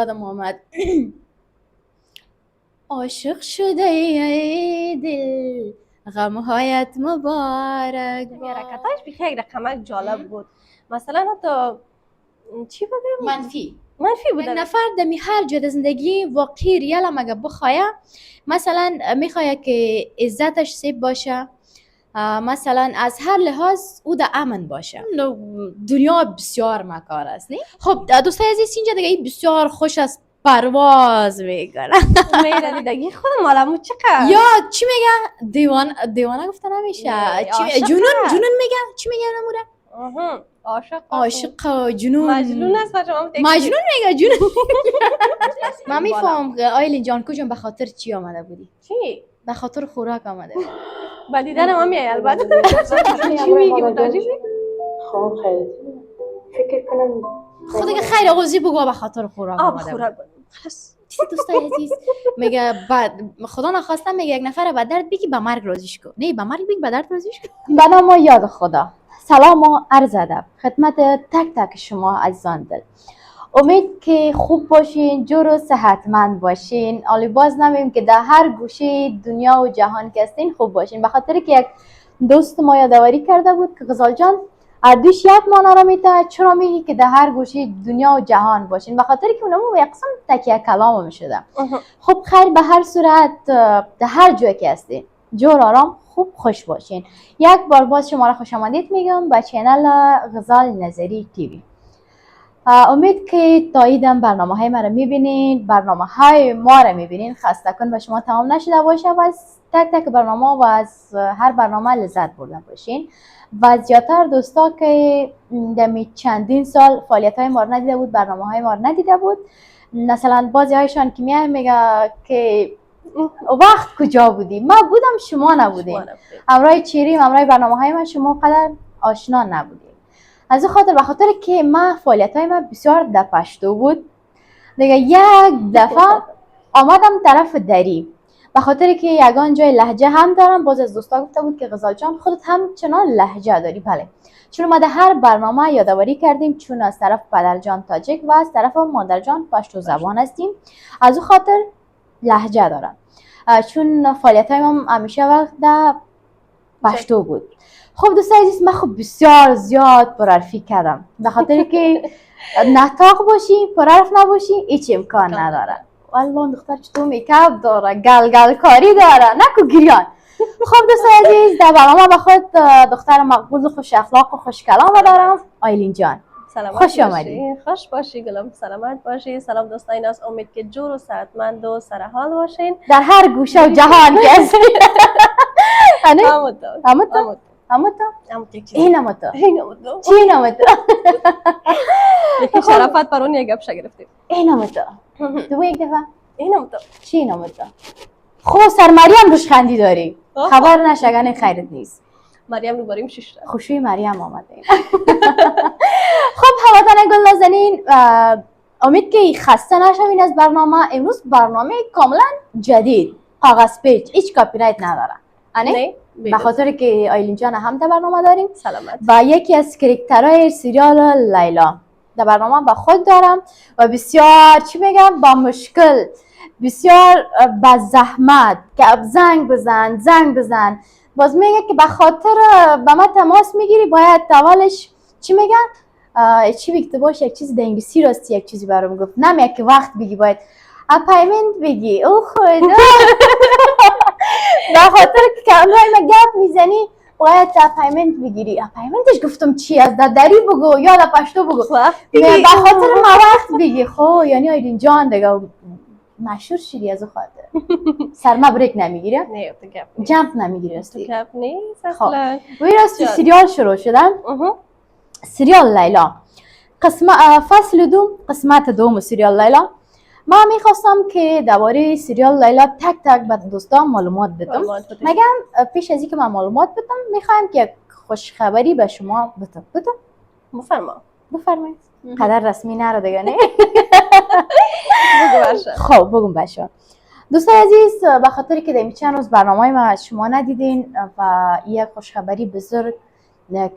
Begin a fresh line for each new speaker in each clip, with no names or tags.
یادم آمد عاشق شده ای دل غمهایت مبارک
حرکتاش بیخی یک رقمک جالب بود. مثلا حتی چی بگم منفی بود.
یک نفر دمی هر جد زندگی واقعی ریال هم اگه بخواه، مثلا میخواه که عزتش سیب باشه، مثلا از هر لحاظ او در امن باشه. دنیا بسیار مکار است. خب دوستای عزیز، اینجا دیگه بسیار خوش است، پرواز میکنه
میره دیدگی خود مالمو چقدر
یا چی میگه دیوانه گفته نمیشه، جنون میگه، چی میگه نموره؟ عاشق و جنون
مجنون است بچه.
مجنون میگه جنون من میفهم آیلین جان کجا به خاطر چی آمده بودی؟
چی؟
به خاطر خوراک آمده بودی.
با دیدن ما میای البته. چی میگی متوجه؟
خب خیلی فکر کنم
خود دیگه خیر آغازی بگو به خاطر خوراک آمده
خوراک
بود. دوستای عزیز میگه بعد خدا نخواسته میگه یک نفر به درد بگی به مرگ راضیش کن، نه به مرگ بگی به درد راضیش کن. به نام یاد خدا، سلام و عرض ادب خدمت تک تک شما عزیزان دل. امید که خوب باشین، جور و صحتمند باشین. عالی باز نمیم که در هر گوشه دنیا و جهان که هستین خوب باشین. به خاطر که یک دوست ما یادآوری کرده بود که غزال جان اردوش یک مانا را میته، چرا میگی که در هر گوشه دنیا و جهان باشین؟ به خاطر که اونمو یک قسم تکیه کلام میشده. خب خیر، به هر صورت در هر جایی که هستین جور آرام خوب خوش باشین. یک بار باز شما را خوش آمدید میگم به چینل غزال نظری تیوی. امید که تاییدم برنامه های ما رو میبینین، برنامه های ما رو میبینین، خسته کن به شما تمام نشده باشه و از تک تک برنامه و از هر برنامه لذت برده باشین. و زیادتر دوستا که دمی چندین سال فعالیت های ما رو ندیده بود، برنامه های ما رو ندیده بود، مثلا بعضی هایشان که میگه که وقت کجا بودی؟ ما بودم شما نبودیم، همراه چیریم، همراه برنامه های من شما قدر آشنا نبودیم. از این خاطر، به خاطر که من فعالیت های من بسیار در پشتو بود دیگه، یک دفعه آمدم طرف دری، به خاطر که یگان جای لهجه هم دارم. باز از دوستا گفته بود که غزال جان خودت هم چنان لهجه داری. بله، چون ما در هر برنامه یادآوری کردیم چون از طرف پدرجان تاجیک و از طرف مادرجان پشتو زبان هستیم، از اون خاطر لهجه دارم. چون فعالیت های ما همیشه وقت در پشتو بود. خب دوستان عزیز، من خب بسیار زیاد پرحرفی کردم، به خاطر که نطاق باشی پرحرف نباشی هیچ امکان نداره. والله دختر چطور میکاپ داره، گل کاری داره، نکو گریان. خب دوستان عزیز، در برنامه به خود دختر مقبول و خوش اخلاق و خوش کلام دارم، آیلین جان. خوش آمدی.
خوش باشی گلم، سلامت باشی. سلام دوستان، از امید که جور و صحتمند و سرحال باشین
در هر گوشه و جهان که هستین.
یکی شرافت پر اون یک گپ گرفتیم.
دو یک دفعه چی نامتا؟
خب
سر مریم روش خندی داری، خبر نشگن خیرت نیست.
مریم رو باریم شش تا
خوشوی مریم آمده. خب هموطن گل نازنین، امید که خسته نشوین از برنامه. امروز برنامه کاملا جدید، کاغذ پیچ، هیچ کپی رایت نداره.
نه،
به خاطر که آیلین جان هم در برنامه داریم
سلامت
و یکی از کرکترهای سریال لیلا در برنامه با خود دارم و بسیار چی بگم با مشکل، بسیار با زحمت که زنگ بزن باز میگه که به خاطر به ما تماس میگیری باید اولش چی میگن چی بگی باشه، یک چیزی در انگلیسی راستی یک چیزی برام گفت، نمیگه که وقت بگی، باید اپایمنت بگی. او خدا به خاطر که کامرای ما گپ میزنی باید اپایمنت بگیری. اپایمنتش گفتم چی از دری بگو یا در پشتو بگو، به خاطر ما وقت بگی. خب یعنی آیلین جان دیگه مشهور شدی از خاطر سرما بریک نمیگیره،
نه
جمپ نمیگیره استی
گپ نیست اصلا.
وی راستی سریال شروع شدن، سریال لیلا فصل 2 قسمت 2 سریال لیلا. ما میخواستم که درباره سریال لیلا تک تک به دوستان معلومات بدم. مگم پیش از اینکه من معلومات بدم میخوایم که خوشخبری به شما بدم. بفرمایید. قدر رسمی نرو دیگه نه. خب بگم باشه. دوستان عزیز، به خاطر که در چند روز برنامه ما شما ندیدین و یک خوشخبری بزرگ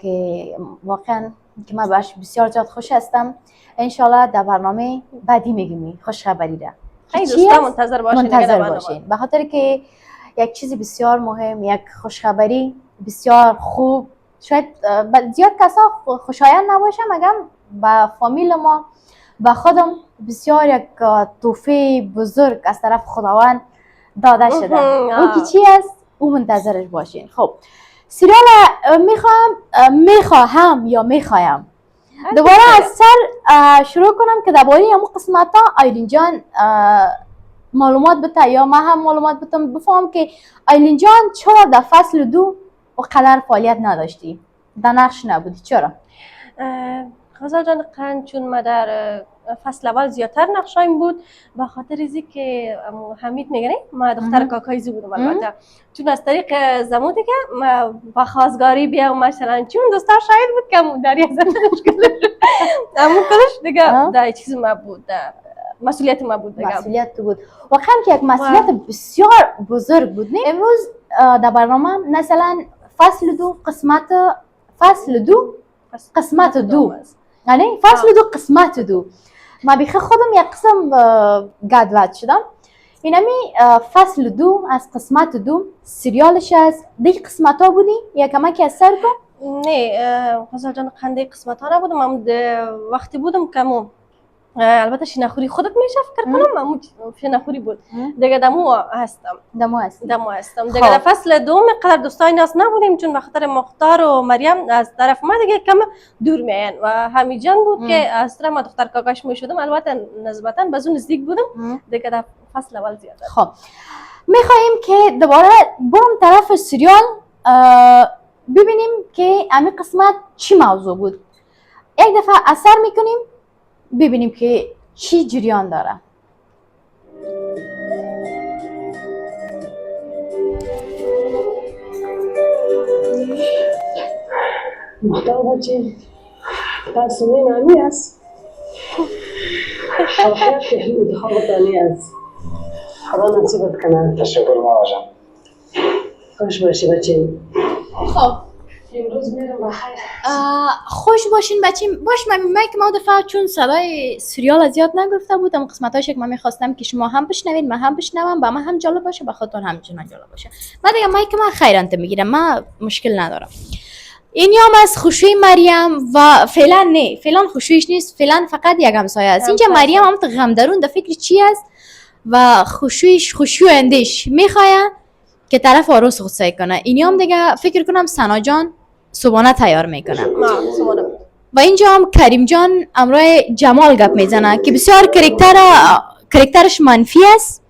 که واقعا که من باش بسیار زیاد خوش هستم. انشالله در برنامه بعدی میگیم خوش خبری را.
خیلی دوستا منتظر
باشین به خاطر که یک چیزی بسیار مهم، یک خوشخبری بسیار خوب، شاید زیاد کسا خوشایند نباشه مگر با فامیل ما با خودم بسیار یک تحفه بزرگ از طرف خداوند داده شده. اون که چی است؟ اون منتظرش باشین. خب سریال میخواهم یا میخوایم دوباره از سر شروع کنم که درباره همون قسمت ها آیلین جان معلومات بده یا من هم معلومات بدم بفهم که آیلین جان چرا در فصل 2 و قدر فعالیت نداشتی؟ در نقش نبودی چرا؟
غزال جان قند چون ما در فصل اول زیادتر نقشایم بود به خاطر ازی که حمید میگه ما دختر کاکایزی بودم البته چون از طریق زمو دیگه ما با خواستگاری بیا مثلا چون دوستار شاید بود که دریا زدنش کلش اما کلش دیگه در چیز ما بود مسئولیت ما بود دیگه
مسئولیت بود واقعا که یک مسئولیت بسیار بزرگ بود. امروز در برنامه مثلا فصل 2 قسمت دو یعنی فصل 2 قسمت 2 ما بیخی خودم یک قسم گدوت شدم. اینمی فصل 2 از قسمت 2 سریالش از دیگه قسمت ها بودی یا کمک از سر کن؟
نه غزال جان خنده قسمت ها نبودم من وقتی بودم که البته شینخوری خودت میشه فکر کنم من شینخوری بود دیگه دمو هستم دیگه در فصل 2 مقدار دوستای ناس نبودیم چون بخاطر مختار و مریم از طرف ما دیگه کم دور میان و حمید جان بود که از طرف ما دختر کاکاش میشدم البته نسبتا بازو نزدیک بودم دیگه در فصل اول زیاد.
خب میخوایم که دوباره برم طرف سریال ببینیم که همین قسمت چی موضوع بود. یک دفعه اثر میکنیم ببینیم که چی جریان داره.
مختار بچه تصمیم نمی است آخر که انتخاب تانی است خدا نصیبت کنه.
تشکر ماما جان.
خوش باشی بچه.
خب
امروز میرم بخیر.
خوش باشین بچه. باش من که ما دفعه چون صدای سریال زیاد نگرفته بودم قسمتاش که من میخواستم که شما هم بشنوید من هم بشنوم با من هم جالب باشه با خودتون هم جالب باشه. من دیگه مایک من خیرانت میگیرم من مشکل ندارم. این یام از خوشوی مریم و فعلا خوشویش نیست فعلا فقط یک همسایه است. اینجا مریم هم غم درون در فکر چی است و خوشوی اندیش میخواه که طرف عروس غصه کنه. این یام دیگه فکر کنم سنا جان صبحانه تیار میکنه و اینجا هم کریم جان امروی جمال گپ میزنه که بسیار کرکترش منفی است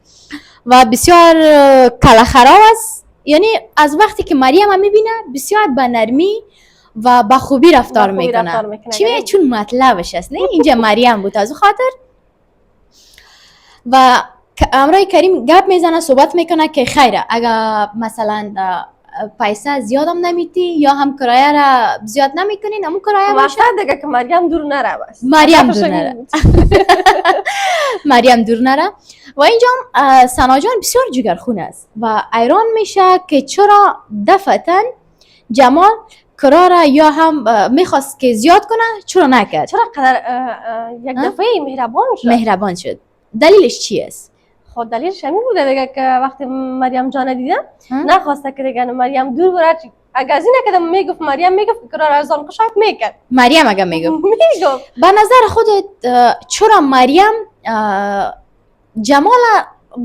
و بسیار کله خراب است. یعنی از وقتی که مریم هم میبینه بسیار با نرمی و با خوبی رفتار میکنه چیه چون مطلبش است. نه اینجا مریم بود از خاطر و امروی کریم گپ میزنه صحبت میکنه که خیره اگر مثلا پیسه زیادم نمیتی یا هم کرایه را زیاد نمیکنین همون کرایه باشه
دیگه که مریم دور نره بس
مریم دور نره. و اینجا سنا جان بسیار جگرخون است و ایران میشه که چرا دفعتا جمال کرایه را یا هم میخواست که زیاد کنه چرا نکرد
چرا قدر یک دفعه
مهربان شد دلیلش چی است؟
خود دلیلش همین بوده دیگه که وقتی مریم جان دیدم نخواسته که دیگه مریم دور بره اگه از این کدام میگفت مریم میگفت که قرار از آن شاید میکرد
مریم اگه میگفت به نظر خودت چرا مریم جمال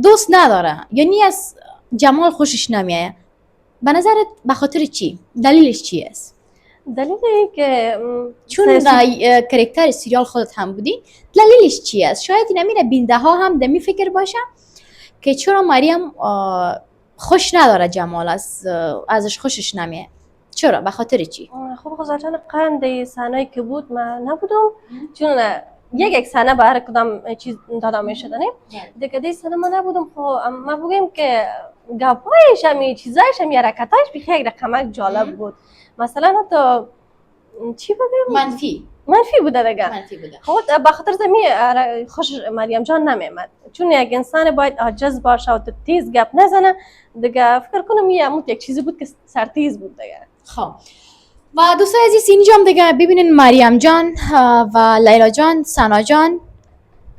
دوست نداره یعنی از جمال خوشش نمیاد به نظرت به خاطر چی دلیلش چی است؟
دلیلی که
چون کرکتر سریال خودت هم بودی دلیلش چی است؟ شاید نمیره بینده ها هم دمی فکر باشه که چرا مریم خوش نداره جمال ازش خوشش نمیاد چرا به خاطر چی؟
خب غزال جان قند صحنه‌ای که بود من نبودم چون یک صحنه به هر کدام چیز داده میشد نه دیگه دی صحنه من نبودم. خب ما بگیم که گپایش هم چیزایش هم حرکتایش بخیر رقم جالب بود مثلا تو چی بگم منفی بوده دیگه خب به خاطر زمین خوش مریم جان نمیامد چون یک انسان باید عاجز باشه و تیز گپ نزنه دیگه فکر کنم یک چیزی بود که سرتیز بود دیگه.
خب و دوستای عزیز اینجا هم دیگه ببینین مریم جان و لیلا جان، سنا جان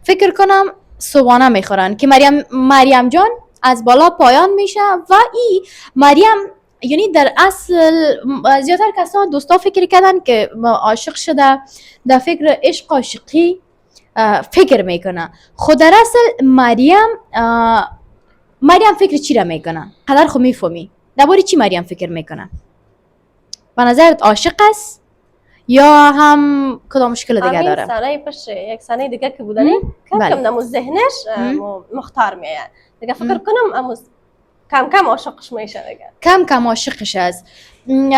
فکر کنم صبحانه میخورن که مریم جان از بالا پایان میشه و ای مریم، یعنی در اصل زیادتر کسا دوستا فکر کردن که عاشق شده، در فکر عشق عاشقی فکر میکنه. خود در اصل مریم فکر چی را میکنه؟ قدر خو میفهمی درباره چی مریم فکر میکنه؟ به نظرت عاشق است یا هم کدام مشکل دیگه داره؟
سنه پش یک سنه دیگه که بودنی کم
بله.
کم نمو ذهنش مختار میاد دیگه، فکر کنم امو کم کم عاشقش میشه دیگه،
کم کم عاشقش است.
چون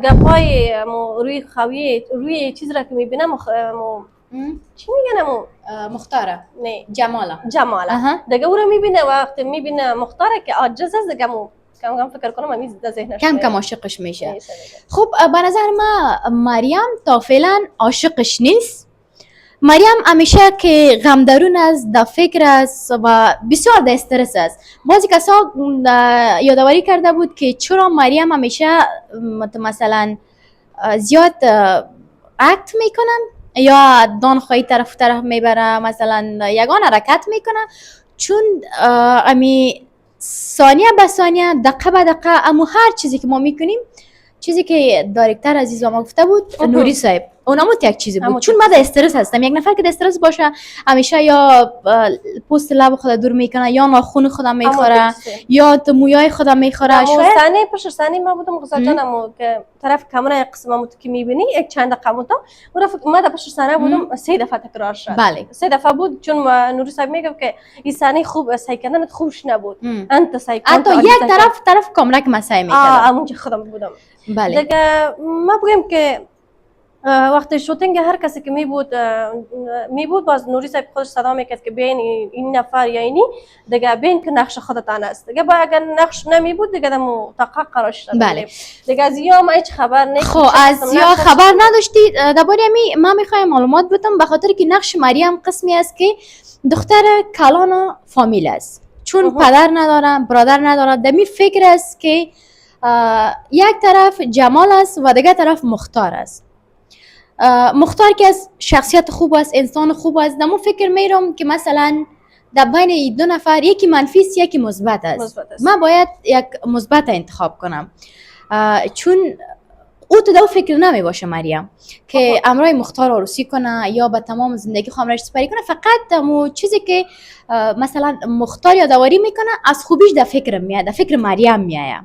گپای روی خویه روی چیز را که میبینم چی میگن
مختاره
نه
جماله
دیگه او را میبینه وقتی میبینه مختاره که عاجز است دیگه کم کم فکر کنم امیز در ذهنش
کم کم عاشقش میشه. خب به نظر ما مریم تا فعلا عاشقش نیست. مریم همیشه که غم درون است، در فکر است و بسیار در استرس است. بعضی کسا یادآوری کرده بود که چرا مریم همیشه مثلا زیاد اکت میکنن یا دان خواهی طرف میبره، مثلا یگان حرکت میکنه، چون امی ثانیه به ثانیه دقیقه به دقیقه امو هر چیزی که ما میکنیم، چیزی که دایرکتر عزیز ما گفته بود نوری صاحب اونم یک چیزی بود، چون من در استرس هستم. یک نفر که در استرس باشه همیشه یا پوست لب خود دور میکنه یا ناخن خودم میخوره یا مویای خودم میخوره.
ثانیه پشت ثانیه ما بودم غزال جانم که طرف کامرای قسممو که میبینی یک چند دقیقه تا ما در پشت ثانیه بودم 3 دفعه تکرار شد.
بله
3 دفعه بود، چون نوری صاحب میگه که این ثانیه خوب سعی کردنت خوبش نبود، انت سعی کن
حتی یک طرف کاملا که من سعی میکردم
همونجا خودم بودم.
بله
دیگه ما بگم که وقتی شوتینگ هر کسی که میبود باز نوری صاحب خودش صدا میکرد که بین این نفر یا اینی دیگه بین که نقش خودتان است دیگه، با اگر نقش نمیبود دیگه دمو تقاق قرار شد.
بله.
دیگه از یا ما هیچ خبر نیست.
خب از یا خبر نداشتی درباره من میخوایم معلومات بدم، به خاطر که نقش مریم قسمی است که دختر کلان فامیل است، چون پدر نداره برادر نداره، دمی فکر است که یک طرف جمال است و دیگه طرف مختار است. مختار که از شخصیت خوب است، انسان خوب است، دمو فکر میرم که مثلا در بین 2 نفر یکی منفی است یکی مثبت است. من باید یک مثبت انتخاب کنم، چون او تو دو فکر نمی باشه مریم که امرای مختار عروسی کنه یا به تمام زندگی خامرش سپری کنه. فقط دمو چیزی که مثلا مختار یادآوری میکنه از خوبیش در فکر میاد، در فکر مریم میاد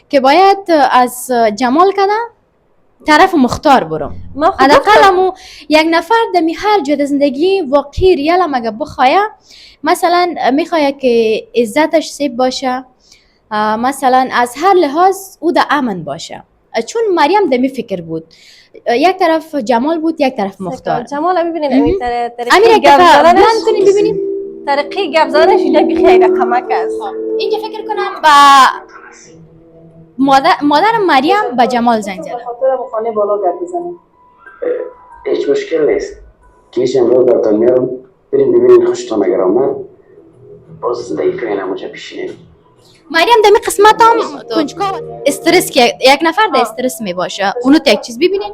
که باید از جمال کنه طرف مختار برم. حداقل یک نفر دمی هر جد زندگی واقعی ریال مگه بخواه، مثلا میخواه که عزتش سیب باشه، مثلا از هر لحاظ او در امن باشه، چون مریم دمی فکر بود، یک طرف جمال بود یک طرف مختار.
جمال میبینین امیر
طریقی گپ زدنش ببینیم،
طریقی گپ زدنش اینجا خیلی کمک است.
اینجا فکر کنم با مادر مریم به جمال زنگ زده.
خاطر خانه بالا گپ بزنیم.
هیچ مشکل نیست. کیش امروز براتون میارم، بریم ببینید خوشتون اگر آمد باز زندگی کنین همونجا پیشینین.
مریم دمی قسمت هم کنجکاو استرس که یک نفر در استرس می باشه، اونو یک چیز ببینین.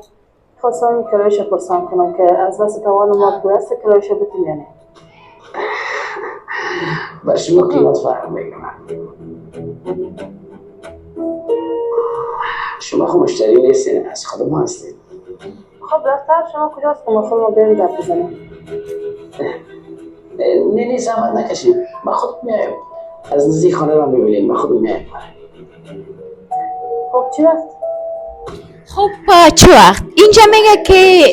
خواستم کرایش پرسان کنم که از دست توان ما پول است کرایش بتیم یا نه؟
بر شما قیمت فرق میکنه. شما خود مشتری نیستین، از خود ما هستین.
خب دفتر شما کجاست که ما خود ما بریم گپ بزنیم؟
نه زحمت نکشید، ما خود میایم. از نزدیک خانه را میبینید، ما خود میایم.
خب چی وقت؟
خب چه وقت؟ اینجا میگه که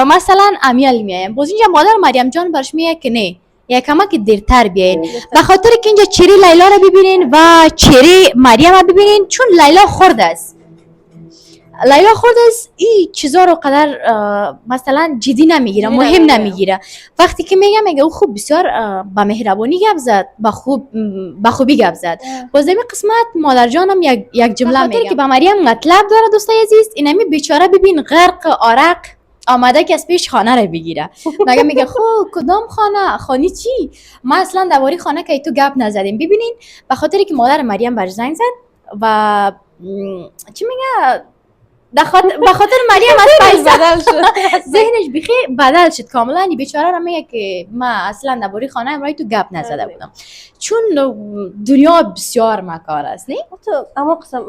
مثلا امیال میایم، باز اینجا مادر مریم جان برش میگه که نه یک کمک دیرتر بیاین، به خاطر که اینجا چری لیلا رو ببینین و چری مریم رو ببینین، چون لیلا خورد است. لیلا خورد است این چیزا رو قدر مثلا جدی نمیگیره، مهم نمیگیره. وقتی که میگه او خوب بسیار با مهربانی گپ زد، با خوبی گپ زد. باز این قسمت مادر جانم یک جمله میگه که با مریم مطلب داره. دوستای عزیز اینمی بیچاره ببین غرق عرق آمده که از پیش خانه رو بگیره. مگه میگه خب کدام خانه چی؟ ما اصلا درباره خانه که تو گپ نزدیم. ببینین به خاطر که مادر مریم بر زنگ زد و چی میگه به خاطر مریم از پیسه
بدل شد.
ذهنش بخی بدل شد کاملا. این بیچاره را میگه که من اصلا درباره خانه امرای تو گپ نزده بودم، چون دنیا بسیار مکار است. نه
تو اما قسم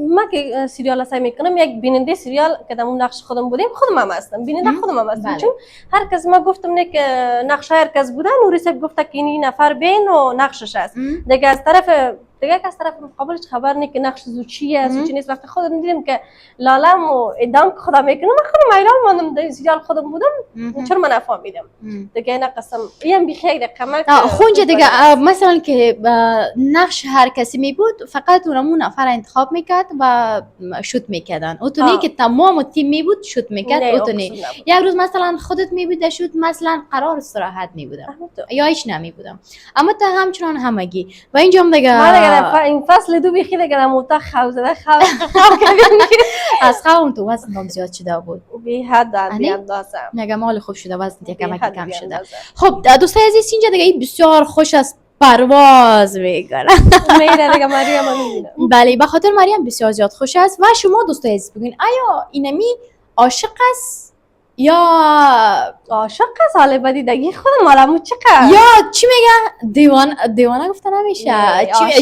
من که سریال سعی میکنم یک بیننده سریال که در اون نقش خودم بودیم، خودم هم هستم بیننده خودم هم هستم.
بله.
چون هر کس ما گفتم نه که نقش هر کس بوده، نوری صاحب گفته که این نفر بین و نقشش است دیگه. از طرف مقابلش خبر نه که نقش زو چیه است چی نیست. وقتی خودم دیدم که لالم و ادام که خدا میکنم، من خودم ایران ماندم در سریال خودم بودم، چرا من نفهمیدم دیگه. اینا قسم این بیخیر دقیقه
خونجا دیگه مثلا که نقش هر کسی می بود فقط اونمون نفر انتخاب میکرد و شوت میکردن. اوتونی که تمام تیم می بود شوت میکرد. اوتونی یک روز مثلا خودت می بود شوت، مثلا قرار استراحت می بودم یا هیچ نمی بودم، اما تا همچنان همگی. و اینجا هم دیگه
این فصل دو بیخی دیگه در موتا خواه زده
از خواه تو وزن زیاد شده بود
بی حد بی اندازه.
نگه مال خوب شده، وزن کمکی کم شده. خب دوستای عزیز اینجا دیگه این بسیار خوش است، پرواز میکنه
میره دیگه مریم هم میبینه.
بله به خاطر مریم بسیار زیاد خوش است. و شما دوستای عزیز بگین آیا اینمی عاشق است یا
عاشق است؟ حالا بدی دگی خودم مالمو چقدر
یا چی میگه دیوانه گفته نمیشه،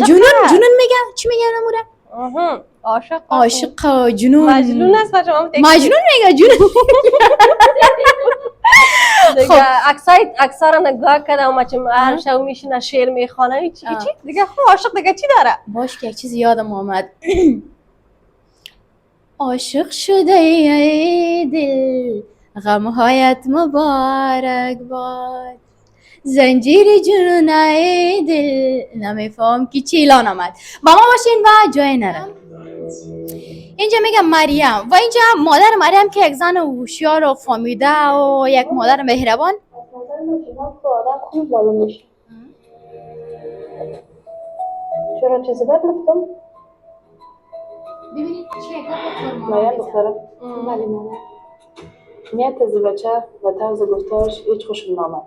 جنون میگه، چی میگه نموره؟ عاشق جنون
مجنون است. شما
مجنون میگه جنون
دیگه اکثر نگاه کردم ما چون هر شب میشینه شعر میخونه چی دیگه. خب عاشق دیگه چی داره؟
باش که یک چیز یادم آمد. عاشق شده ای دل غمهایت مبارک باد، زنجیر جنون ای دل نمیفهم که چی اعلان آمد. با ما باشین و جای نرم. اینجا میگم مریم و اینجا مادر مریم که یک زن هوشیار و فهمیده و یک مادر مهربان.
آدم خوب معلوم میشه. چرا چیزی بد گفتم؟
ببینید چه
مریم دخترم. ولی مامان نیت از بچه و طرز گفتارش هیچ خوشم نامد.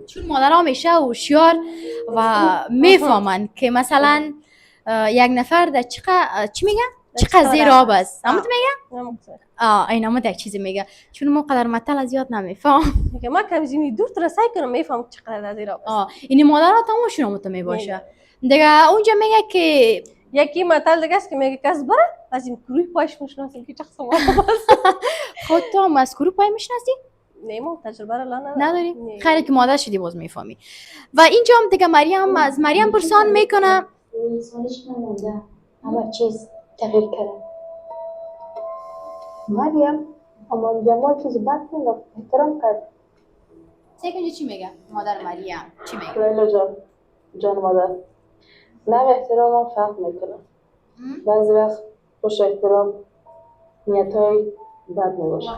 چون مادر همیشه هوشیار و میفهمن که مثلا یک نفر در چی میگن؟ چقدر زیر آب است. اما تو میگه؟ این اما یک چیزی میگه چون ما قدر مطلع زیاد نمیفهم.
میگه ما کمی دور ترسای کنم میفهم چقدر زیر آب است.
این مادر ها تماشون هم میباشه. دیگه اونجا میگه که
یکی مثال دیگه است که میگه کس بره از این کروی پایش میشناسیم که چخص ما است.
خود تو هم از کروی پای میشناسی؟
نه ما تجربه را
نداریم. خیلی که مادر شدی باز میفهمی. و اینجا هم دیگه مریم از مریم پرسان میکنه
انسانش نمونده، همه چیز تغییر کرده. مریم اما جمال چیز بد نگفت، احترام کرد.
سیکنجا چی میگه؟ مادر مریم چی میگه؟
لیلا جان مادر نه احترام هم فرق میکنه. بعضی وقت خوش احترام نیتای بد میباشه.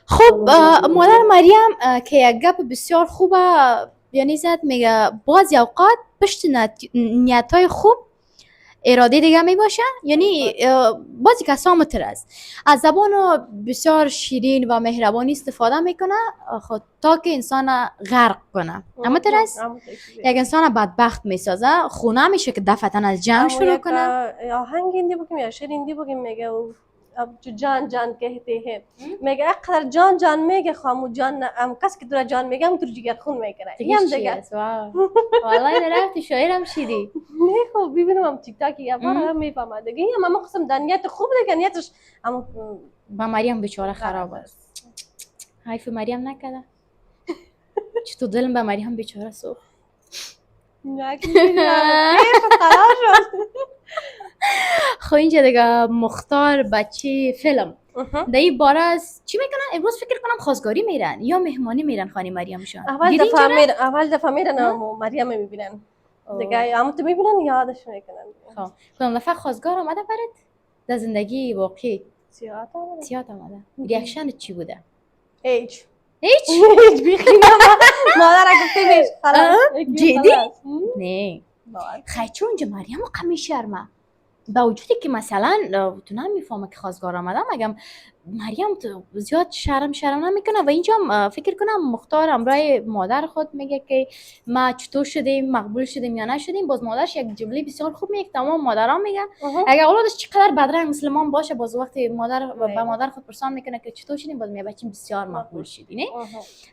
خب مادر مریم که یک گپ بسیار خوبه یعنی زد میگه بعضی اوقات پشت نیتای خوب اراده دیگه میباشه. یعنی بعضی کسا متر است از زبان بسیار شیرین و مهربانی استفاده میکنه خود تا که انسان غرق کنه. اما تر است یک انسان بدبخت میسازه، خونه میشه که دفعتن از جنگ شروع کنه.
آهنگ هندی بگیم یا شعر هندی بگیم میگه اب جو جان جان کہتے ہیں میگه اقدر جان جان میگه خامو جان ام کس که تو جان میگم تو جگر خون میکنه. این دیگه
والله نرفتی شاعرم شیری.
نه خب ببینم هم تیک تاک یا بار میفهمه دیگه. اما قسم دنیت خوب دیگه نیتش اما
با مریم بیچاره خراب است. حیف مریم نکرده. چطور دلم به مریم بیچاره سوخت.
نه که خراب شد.
خب اینجا دیگه مختار بچه فیلم در این باره از چی میکنن؟ امروز فکر کنم خواستگاری میرن یا مهمانی میرن خانه مریم شان.
اول دفعه میرن مریم میبینن دیگه. اما تو میبینن یادش میکنن.
خب کدام دفعه خواستگار آمده برات در زندگی واقعی؟ زیاد آمده. ریاکشن چی بوده؟
هیچ
بیخی
مادر گفته بیش خلاص
جدی؟ نه خیلی چون اینجا مریم و قمی شرمه با وجودی که مثلا تو نمیفهمه که خواستگار آمدم، اگم مریم تو زیاد شرم نمیکنه و اینجا فکر کنم مختار امرای مادر خود میگه که ما چطور شدیم، مقبول شدیم یا نشدیم. باز مادرش یک جمله بسیار خوب میگه، تمام مادرها میگن اگر اولادش چقدر بدرنگ مسلمان باشه، باز وقتی مادر با مادر خود پرسان میکنه که چطور شدیم، باز میگه بچه‌م بسیار مقبول شدی. نه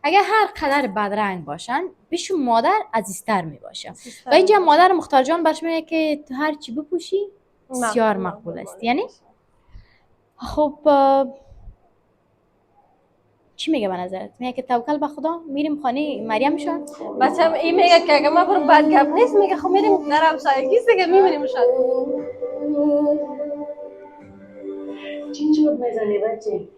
اگر هر قدر بدرنگ باشن بهشون مادر عزیزتر میباشه. و اینجا مادر مختار جان برش میگه که تو هر چی بپوشی بسیار مقبول است. یعنی خب چی میگه به نظرت؟ میگه که توکل به خدا میریم خانه مریم شان؟
بچه‌م این میگه که اگه ما برو بد گپ نیست، میگه خب میریم در همسایگی است دیگه میبینیم شاید.
چین چوب میزنی بچه؟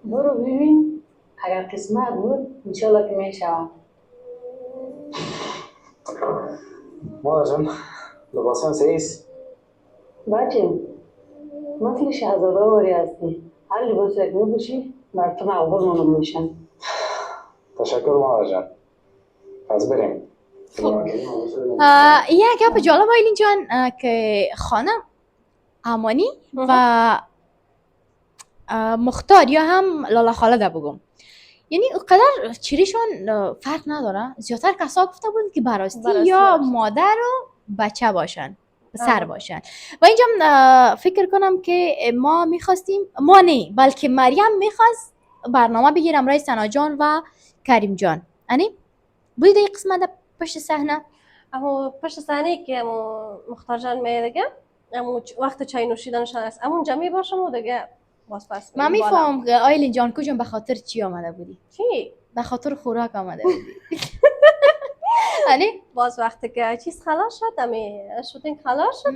برو ببین، اگر قسمت بود انشالله که میشود.
مادر جان لباسم سیست.
بچه مثل شهزاده واری هستی، هر لباس یک بپوشی بر تو مقبول معلوم میشن.
تشکر مادر جان. پس بریم.
یک گپ جالب آیلین جان که خانم امانی و مختار یا هم لالا خاله ده بگم، یعنی اونقدر چیریشون فرق نداره. زیادتر کسا گفته بود که براستی یا مادر و بچه باشن، سر باشن. و اینجا فکر کنم که ما میخواستیم، ما نه بلکه مریم میخواست برنامه بگیرم رای سنا جان و کریم جان. یعنی بودی این قسمت پشت صحنه،
اما پشت صحنه که مختار جان میگه اما وقت چای نوشیدنشان است، اما اونجا میباشم و دیگه باز پس
من میفهم که آیلین جان کجا به خاطر چی آمده بودی؟
چی؟
به خاطر خوراک آمده بودی. یعنی
باز وقتی که چیز خلاص شد، امی شوتینگ خلاص شد،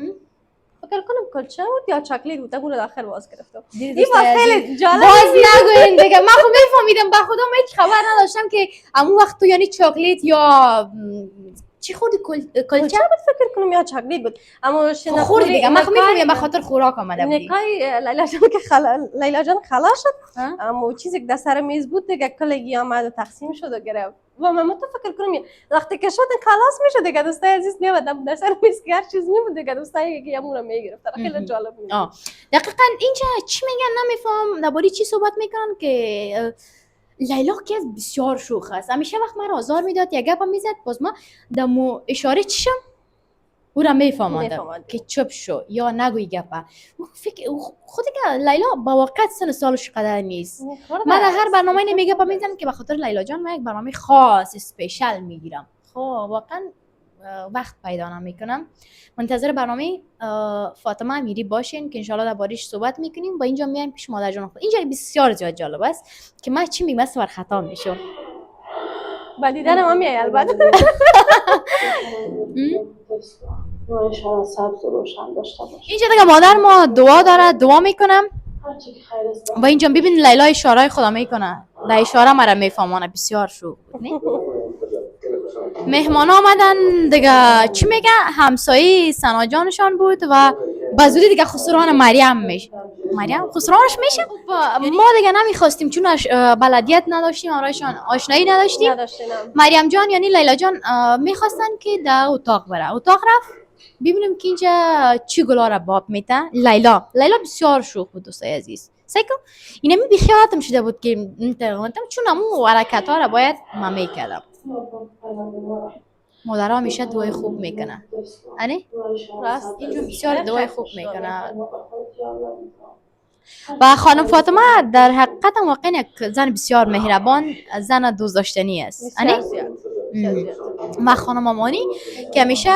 فکر کنم کلچه بود یا چاکلیت بود، اون رو داخل باز گرفتم. این باز خیلی جالب.
باز نگوین دیگه، من خب میفهمیدم، به خدا من هیچ خبر نداشتم که همون وقت تو یعنی چاکلیت یا چی خوردی؟ کلچه
بود فکر کنم یا چاکلیت بود، اما شنیدم
خوردی دیگه. من خب میفهمیدم به خاطر خوراک آمده بودی.
نکای لیلا جان خلاص شد، اما چیزی که در سر میز بود دیگه کلگی آمد و تقسیم شد و گرفت. و من تو فکر کنم وقتی که شد خلاص میشد دیگه، دوستای عزیز نمیاد در سر میز هر چیز نمیبود دیگه، دوستای یکی همون رو میگرفت. خیلی جالب بود.
دقیقاً اینجا چی میگن نمیفهم، درباره چی صحبت میکنن که لیلا که بسیار شوخ است. همیشه وقت من آزار میداد یا گپم میزد، باز ما دمو اشاره چشم او را میفهماندم که چپ شو یا نگوی گپه. فکر خودی که لیلا با واقعیت سن سالش قدر نیست. من در هر برنامه نمیگم میزنم که به خاطر لیلا جان من یک برنامه خاص اسپیشال میگیرم. خب واقعا وقت پیدا نمیکنم. منتظر برنامه فاطمه امیری باشین که انشالله دربارش صحبت میکنیم. با اینجا میایم پیش مادر جان خود. اینجا بسیار زیاد جالب است که من چی میگم بر خطا میشم.
با دیدن ما میای البته.
انشالله سبز و روشن داشته باشه.
اینجا دیگه مادر ما دعا داره، دعا میکنم. و اینجا ببین لیلا اشاره خدا میکنه، در اشاره مرا میفهمانه. بسیار شو بود نه؟ مهمان آمدن دیگه، چی میگه همسایه سنا جانشان بود و بزودی دیگه خسران مریم میشه. مریم خسرانش میشه. ما دیگه نمیخواستیم چون بلدیت نداشتیم، امرایشان آشنایی نداشتیم. مریم جان یعنی لیلا جان میخواستن که در اتاق بره. اتاق رفت ببینیم که اینجا چی گلا را باب میته. لیلا بسیار شوخ بود دوستای عزیز. سیکو اینم بیخیالاتم شده بود که چون همون حرکت ها را باید من میکردم. مادرها همیشه دعای خوب میکنه. انی؟ راست اینجا بسیار دعای خوب میکنه. و خانم فاطمه در حقیقت واقعا یک زن بسیار مهربان، زن دوست داشتنی است. انی؟ ما خانم امانی که همیشه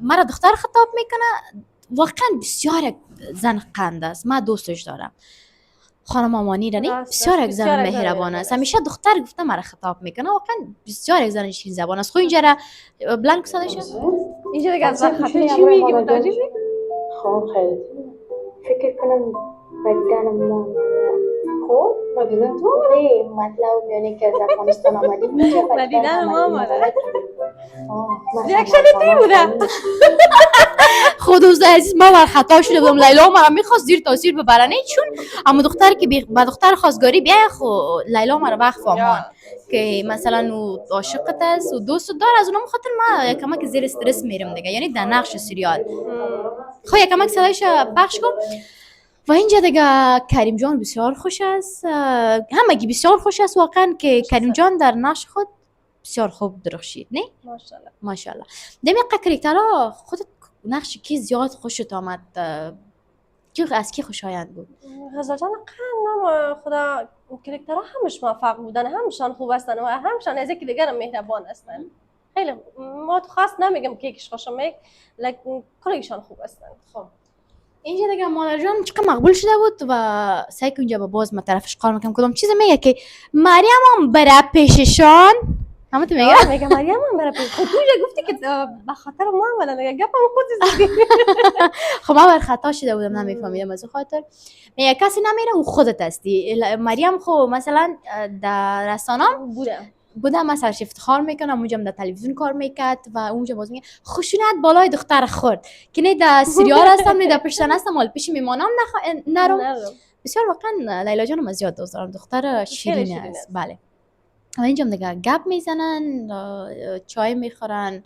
مرا دختر خطاب میکنه، واقعا بسیار زن قند است. من دوستش دارم. خانم امانی رانی بسیار یک زن مهربان است. همیشه دختر گفته مرا خطاب میکنه، واقعا بسیار یک زن شیرین زبان است. خب اینجا را بلند کساده شد.
اینجا دیگه از وقت خطر چی میگی متوجه شدی؟
خب خیلی فکر کنم بدن ما خب
مدینه
مطلب میانی که از افغانستان آمدیم اینجا
مدینه ما آمده. ریاکشن تی بوده.
خود دوست عزیز ما بر خطا شده بودم. لیلا مرا میخواست زیر تاثیر ببره نه چون اما دختر که با دختر خواستگاری بیا خو لیلا مرا وقت فهمان که مثلا او عاشقت است و دوست دار از اونم خاطر ما یکم زیر استرس میرم دیگه، یعنی در نقش سریال. خب یکم صدایش پخش کن. و اینجا دیگه کریم جان بسیار خوش است، همگی بسیار خوش است واقعا که کریم جان در نقش خود بسیار خوب درخشید نه؟
ماشاءالله.
ماشاءالله. دمیقه کریکترها خودت نقش کی زیاد خوشت آمد؟ کی از کی خوشایند بود؟
غزال جان قند خدا کرکترها همش موفق بودن، همشان خوب هستن و همشان از یکی دیگر مهربان هستن. خیلی ما تو خاص نمیگم که یکیش خوشم میاد، لیکن کلیشان خوب هستن.
خب اینجا دیگه مادر جان چقدر مقبول شده بود و سعی کن اینجا با باز ما طرفش کار میکنم کدام چیز میگه که مریم هم بره پیششان. همه تو
میگه مریم هم بره پیش خود. تو گفتی که به خاطر ما عملا دیگه گپم خود زدی.
خب من بر خطا شده بودم نمیفهمیدم از خاطر میگه کسی نمیره و خودت هستی. مریم خب مثلا در رسانه بودم مثلا افتخار میکنم اونجا در تلویزیون کار میکرد و اونجا باز میگه خشونت بالای دختر خورد که نه در سریال هستم نه در پشتن هستم حال پیش میمانم نرم. بسیار واقعا لیلا جانم از زیاد دوست دارم، دختر شیرین است. بله و اینجا دیگه گپ میزنن، چای میخورن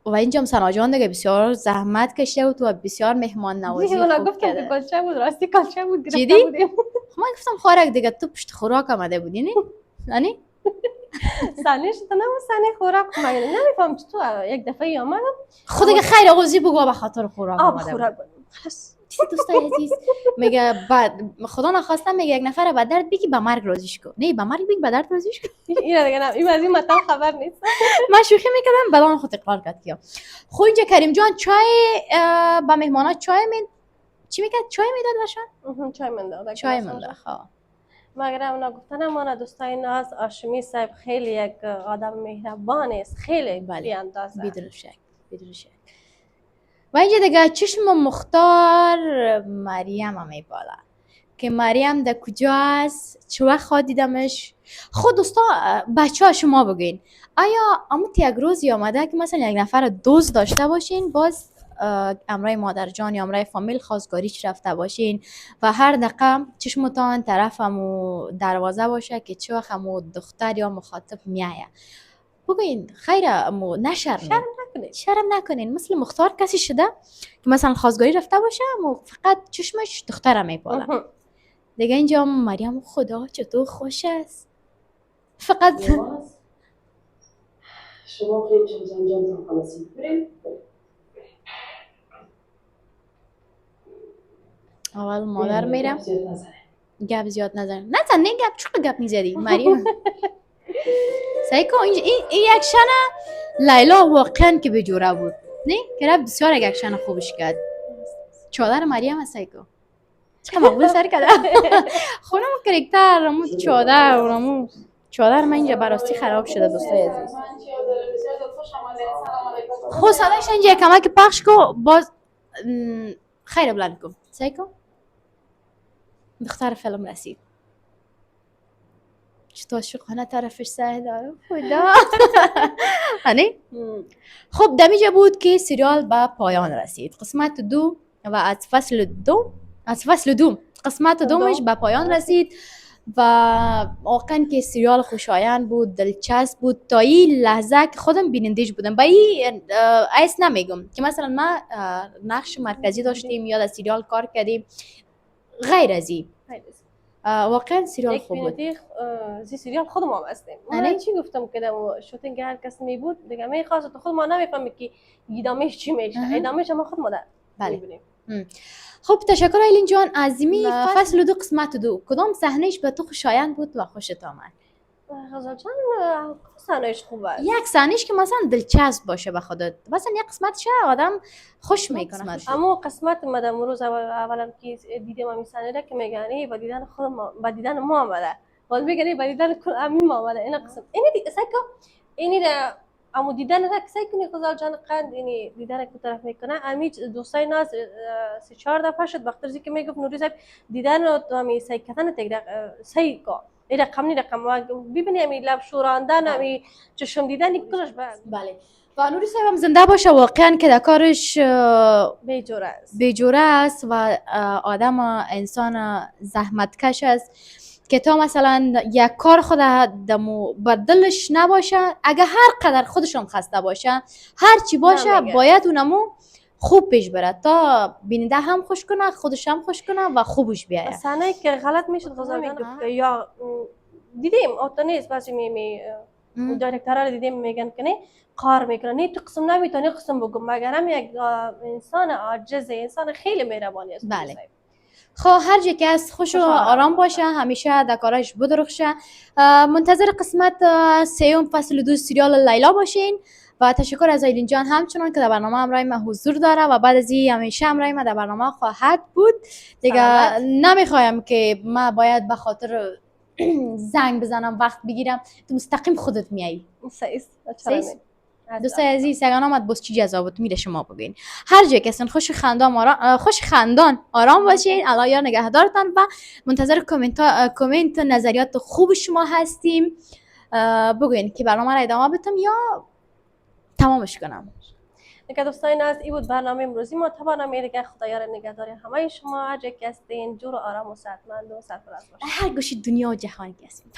و اینجا سنا جان دیگه بسیار زحمت کشیده بود و بسیار مهمان نوازی خوب کرده.
گفتم کلچه بود، راستی کلچه بود
گرفته بودیم. من گفتم خوراک دیگه تو پشت خوراک آمده بودی نه؟ یعنی
سنش تو نمو سنه خوراک من نمیفهم چطور یک دفعه آمدم
خود دیگه خیر آغازی بگو به خاطر خوراک آمده
خوراک
بود. دوستای عزیز میگه بعد خدا نخواسته میگه یک نفر به درد بگی به مرگ راضیش کن. نه به مرگ بگی به درد راضیش کن.
اینا دیگه نه این از این مطلب خبر نیست.
من شوخی میکردم بعدن خود اقرار کرد کیا. خب اینجا کریم جان چای با مهمانا چای چی میگه چای میداد باشن؟
چای منده.
چای منده. خب
مگر اونا گفتن ما دوستای ناز هاشمی صاحب خیلی یک آدم مهربان است، خیلی بی اندازه.
بدون شک بدون شک. و اینجا دیگه چشم مختار مریم هم میبالا که مریم در کجا است، چه وقت دیدمش. خود دوستا بچه ها شما بگین آیا اموت یک روزی آمده که مثلا یک نفر دوست داشته باشین باز امرای مادر جان یا امرای فامیل خواستگاریش رفته باشین و هر دقیقه چشمتان طرف همو دروازه باشه که چه وقت همو دختر یا مخاطب میایه بگوین خیره امو شرم نکنین مثل مختار کسی شده که مثلا خواستگاری رفته باشه اما فقط چشمش دخترم میپاله دیگه. اینجا مریم خدا چطور خوش است فقط
شما خیلی چیز انجام خلاصی بریم.
اول مادر میرم گپ زیاد نزن نه گپ چقدر گپ میزدی مریم سعی کن این اکشن لیلا واقعا که بجوره بود نه که رفت بسیار اکشن خوبش کرد. چادر مریم هست سعی کن چقدر مقبول سر کرده خونم کرکتر رمو چادر من اینجا براستی خراب شده دوستای عزیز. خود صدایش اینجا کمک پخش کن باز خیر بلند کن سعی کن. دختر فیلم رسید چطور عاشقانه طرفش سعی دارم خدا هنی. خب دمیجه بود که سریال به پایان رسید قسمت 2 و از فصل 2 قسمت دومش به پایان رسید و واقعا که سریال خوشایند بود دلچسب بود تا این لحظه که خودم بینندش بودم. با این ایس نمیگم که مثلا ما نقش مرکزی داشتیم یا در سریال کار کردیم غیر از این واقعا سریال خوب بود.
زی سریال خود ما هستیم. من چی گفتم که در شوتینگ هر کس می بود دیگه میخواست خود ما نمیفهمی که ادامهش چی میشه. ادامهش ما خود ما میبینیم.
خب تشکر ایلین جان از می فصل 2 قسمت 2 کدام صحنهش به تو خوشایند بود و خوشت آمد؟
غزال جان صحنهش خوبه.
یک صحنهش که مثلا دلچسب باشه به خودت مثلا یک قسمتش آدم خوش میکنه.
اما قسمت ما امروز اولا که دیدم همین صحنه را که میگنی با دیدن خود ما با دیدن ما آمده باز میگنی با دیدن همین ما آمده این قسم اینی اما دیدن را کسی کنی غزال جان قند اینی دیدن که طرف میکنه امی دوستای ناز 3-4 دفعه شد وقتی که میگفت نوری صاحب دیدن رو تو همی سعی کردن تگرق سعی کو این رقم نی رقم و ببینیم این لب شوراندن امی چشم دیدن این کلش
بله و نوری صاحب هم زنده باشه، واقعا که در کارش
بیجوره است.
بیجوره است و آدم انسان زحمتکش است که تا مثلا یک کار خود دمو بدلش نباشه، اگه هر قدر خودشون خسته باشه هر چی باشه باید اونمو خوب پیش بره تا بیننده هم خوش کنه، خودش هم خوش کنه و خوبش بیایه.
صحنه که غلط میشد غذا که یا دیدیم اوتا نیست بعضی می دایرکترها رو دیدیم میگن که نه کار میکنه نه تو قسم نمیتونی قسم بگم مگر هم یک انسان عاجزه، انسان خیلی مهربانی است.
بله خب هر جا که از خوش و آرام باشه، همیشه در کارش بدرخشه. منتظر قسمت سیوم فصل 2 سریال لیلا باشین و تشکر از آیلین جان همچنان که در برنامه همراه ما حضور داره و بعد از این همیشه همراه ما در برنامه خواهد بود دیگه. نمیخوایم که ما باید به خاطر زنگ بزنم وقت بگیرم، تو مستقیم خودت میایی.
سیست
دوستای عزیز سگان آمد باز چی جذاب بود میره شما بگین. هر جای کسین خوش خندان آرام باشین. الله یار نگهدارتان و منتظر کامنت نظریات خوب شما هستیم. بگوین که برنامه را ادامه بدم یا تمامش کنم.
دیگه دوستان از این بود برنامه امروزی ما. تا برنامه دیگه خدایا نگهدار همه شما، هر جای که هستین جور و آرام و صحتمند و سرفراز باشین.
هر گوشی دنیا و جهان که هستین.